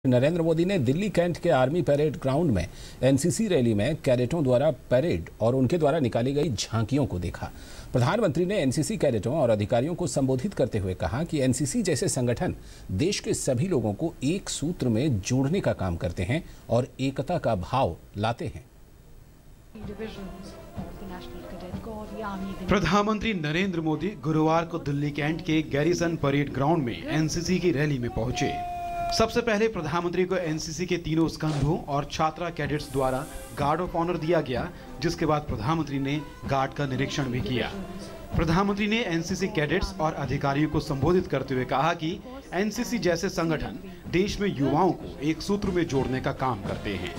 नरेंद्र मोदी ने दिल्ली कैंट के army parade ground में एनसीसी रैली में कैडेटों द्वारा परेड और उनके द्वारा निकाली गई झांकियों को देखा। प्रधानमंत्री ने एनसीसी कैडेटों और अधिकारियों को संबोधित करते हुए कहा कि एनसीसी जैसे संगठन देश के सभी लोगों को एक सूत्र में जोड़ने का काम करते हैं और एकता का भाव लाते हैं। प्रधानमंत्री नरेंद्र मोदी गुरुवार को दिल्ली कैंट के गैरिसन परेड ग्राउंड में एनसीसी की रैली में पहुंचे। सबसे पहले प्रधानमंत्री को एनसीसी के तीनों स्कंधों और छात्रा कैडेट्स द्वारा गार्ड ऑफ ऑनर दिया गया, जिसके बाद प्रधानमंत्री ने गार्ड का निरीक्षण भी किया। प्रधानमंत्री ने एनसीसी कैडेट्स और अधिकारियों को संबोधित करते हुए कहा कि एनसीसी जैसे संगठन देश में युवाओं को एक सूत्र में जोड़ने का काम करते हैं।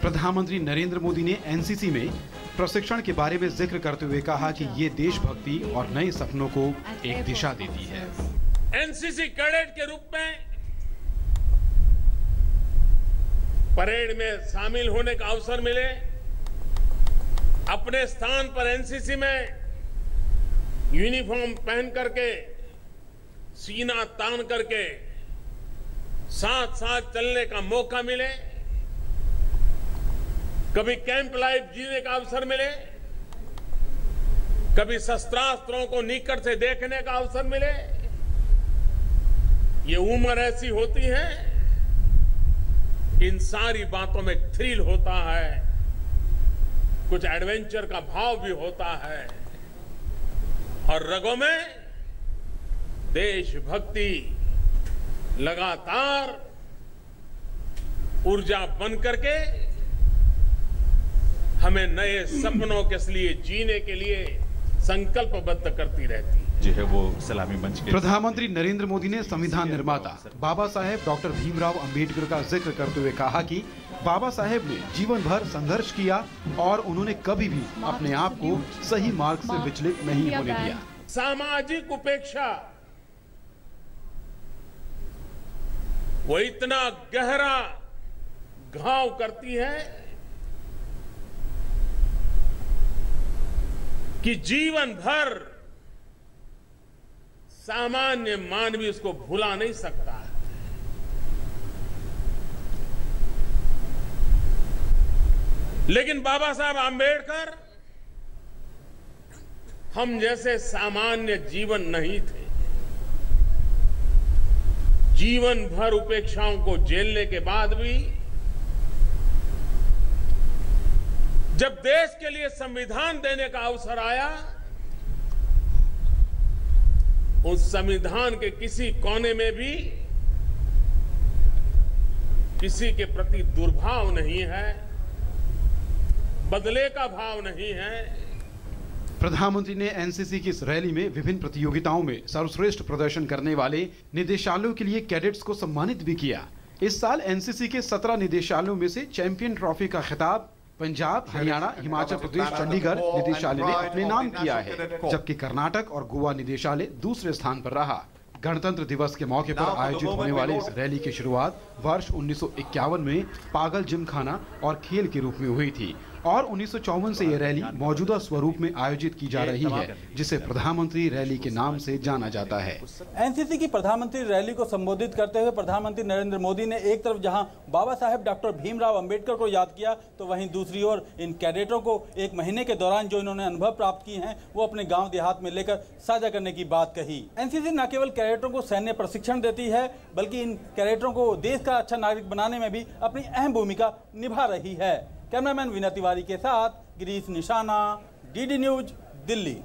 प्रधानमंत्री नरेंद्र मोदी ने एनसीसी में प्रशिक्षण के बारे में जिक्र करते हुए कहा कि ये देशभक्ति और नए सपनों को एक दिशा देती है। एनसीसी कैडेट के रूप में परेड में शामिल होने का अवसर मिले, अपने स्थान पर एनसीसी में यूनिफॉर्म पहन करके, सीना तान करके साथ साथ चलने का मौका मिले, कभी कैंप लाइफ जीने का अवसर मिले, कभी शस्त्रास्त्रों को निकट से देखने का अवसर मिले। ये उम्र ऐसी होती है, इन सारी बातों में थ्रिल होता है, कुछ एडवेंचर का भाव भी होता है और रगों में देशभक्ति लगातार ऊर्जा बन करके हमें नए सपनों के लिए जीने के लिए संकल्पबद्ध करती रहती है। जो है वो सलामी मंच के प्रधानमंत्री नरेंद्र मोदी ने संविधान निर्माता बाबा साहेब डॉक्टर भीमराव अंबेडकर का जिक्र करते हुए कहा कि बाबा साहेब ने जीवन भर संघर्ष किया और उन्होंने कभी भी अपने आप को सही मार्ग से विचलित नहीं होने दिया। सामाजिक उपेक्षा वो इतना गहरा घाव करती है कि जीवन भर सामान्य मानवी उसको भुला नहीं सकता है। लेकिन बाबा साहब आंबेडकर हम जैसे सामान्य जीवन नहीं थे। जीवन भर उपेक्षाओं को झेलने के बाद भी जब देश के लिए संविधान देने का अवसर आया, उस संविधान के किसी कोने में भी किसी के प्रति दुर्भाव नहीं है, बदले का भाव नहीं है। प्रधानमंत्री ने एनसीसी की इस रैली में विभिन्न प्रतियोगिताओं में सर्वश्रेष्ठ प्रदर्शन करने वाले निदेशालयों के लिए कैडेट्स को सम्मानित भी किया। इस साल एनसीसी के 17 निदेशालयों में से चैंपियन ट्रॉफी का खिताब पंजाब, हरियाणा, हिमाचल प्रदेश, चंडीगढ़ निदेशालय ने अपने नाम किया है, जबकि कर्नाटक और गोवा निदेशालय दूसरे स्थान पर रहा। गणतंत्र दिवस के मौके पर आयोजित होने वाले इस रैली की शुरुआत वर्ष 1951 में पागल जिमखाना और खेल के रूप में हुई थी और 1954 से यह रैली मौजूदा स्वरूप में आयोजित की जा रही है, जिसे प्रधानमंत्री रैली के नाम से जाना जाता है। एनसीसी की प्रधानमंत्री रैली को संबोधित करते हुए प्रधानमंत्री नरेंद्र मोदी ने एक तरफ जहां बाबा साहेब डॉक्टर भीमराव अंबेडकर को याद किया, तो वहीं दूसरी ओर इन कैडेटों को एक महीने के दौरान जो इन्होंने अनुभव प्राप्त किए हैं वो अपने गाँव देहात में लेकर साझा करने की बात कही। एनसीसी न केवल कैडेटों को सैन्य प्रशिक्षण देती है, बल्कि इन कैडेटों को देश का अच्छा नागरिक बनाने में भी अपनी अहम भूमिका निभा रही है। कैमरामैन विनय तिवारी के साथ गिरीश निशाना, डीडी न्यूज, दिल्ली।